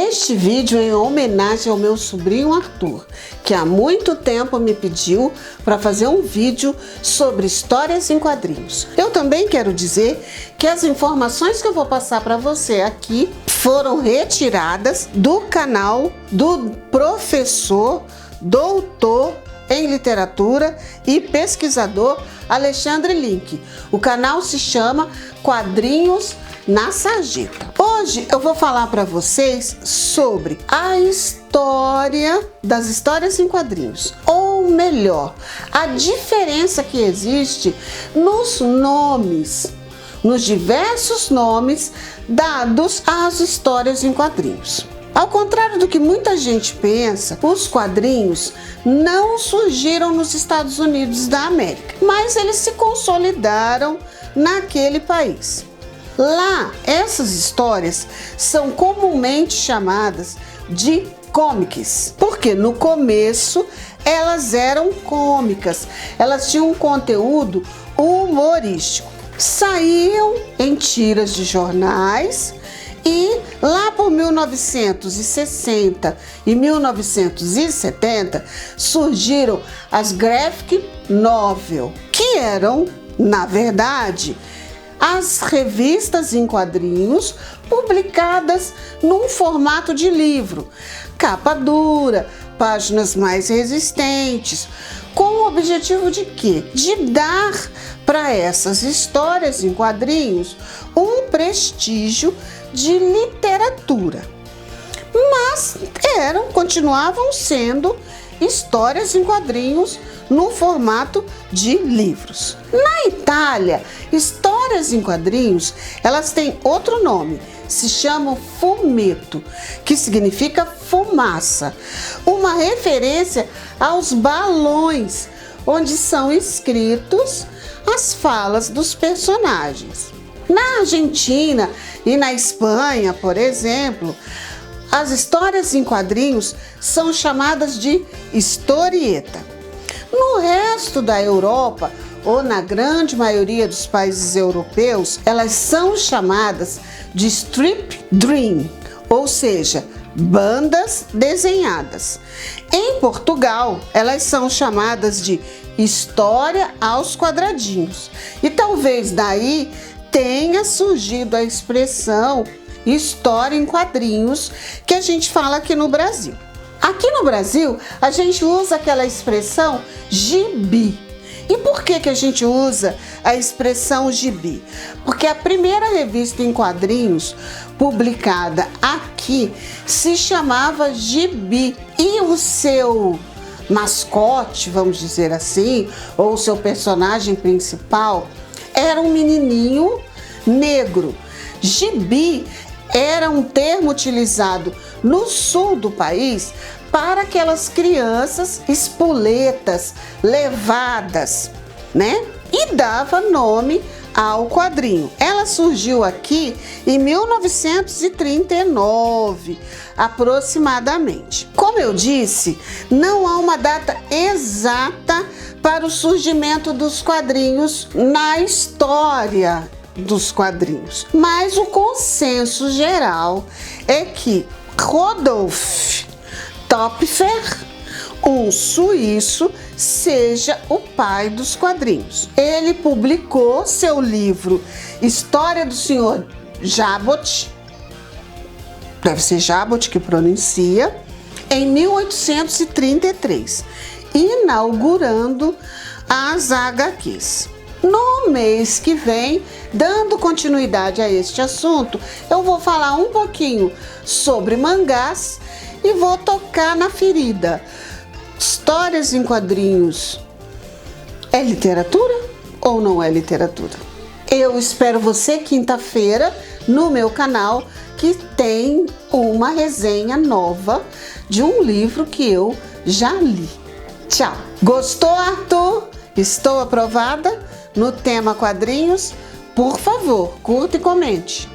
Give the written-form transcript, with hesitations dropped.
Este vídeo é em homenagem ao meu sobrinho Arthur, que há muito tempo me pediu para fazer um vídeo sobre histórias em quadrinhos. Eu também quero dizer que as informações que eu vou passar para você aqui foram retiradas do canal do professor, doutor em literatura e pesquisador Alexandre Link. O canal se chama Quadrinhos na Sarjeta. Hoje eu vou falar para vocês sobre a história das histórias em quadrinhos, ou melhor, a diferença que existe nos nomes, nos diversos nomes dados às histórias em quadrinhos. Ao contrário do que muita gente pensa, os quadrinhos não surgiram nos Estados Unidos da América, mas eles se consolidaram naquele país. Lá, essas histórias são comumente chamadas de comics, porque no começo elas eram cômicas, elas tinham um conteúdo humorístico. Saíam em tiras de jornais e lá por 1960 e 1970 surgiram as graphic novel, que eram, na verdade, as revistas em quadrinhos publicadas num formato de livro, capa dura, páginas mais resistentes, com o objetivo de quê? De dar para essas histórias em quadrinhos um prestígio de literatura. Mas continuavam sendo histórias em quadrinhos no formato de livros. Na Itália, histórias em quadrinhos, elas têm outro nome, se chamam fumetto, que significa fumaça, uma referência aos balões, onde são escritos as falas dos personagens. Na Argentina e na Espanha, por exemplo, as histórias em quadrinhos são chamadas de historieta. No resto da Europa, ou na grande maioria dos países europeus, elas são chamadas de strip dream, ou seja, bandas desenhadas. Em Portugal, elas são chamadas de história aos quadradinhos. E talvez daí tenha surgido a expressão história em quadrinhos que a gente fala aqui no Brasil. Aqui no Brasil, a gente usa aquela expressão gibi. E por que a gente usa a expressão gibi? Porque a primeira revista em quadrinhos publicada aqui se chamava Gibi. E o seu mascote, vamos dizer assim, ou o seu personagem principal, era um menininho negro. Gibi era um termo utilizado no sul do país para aquelas crianças espoletas, levadas, né? E dava nome ao quadrinho. Ela surgiu aqui em 1939, aproximadamente. Como eu disse, não há uma data exata para o surgimento dos quadrinhos na história dos quadrinhos, mas o consenso geral é que Rodolphe Töpfer, um suíço, seja o pai dos quadrinhos. Ele publicou seu livro História do Sr. Jabot, deve ser Jabot que pronuncia, em 1833, inaugurando as HQs. No mês que vem, dando continuidade a este assunto, eu vou falar um pouquinho sobre mangás e vou tocar na ferida. Histórias em quadrinhos é literatura ou não é literatura? Eu espero você quinta-feira no meu canal, que tem uma resenha nova de um livro que eu já li. Tchau! Gostou, Arthur? Estou aprovada no tema quadrinhos? Por favor, curta e comente.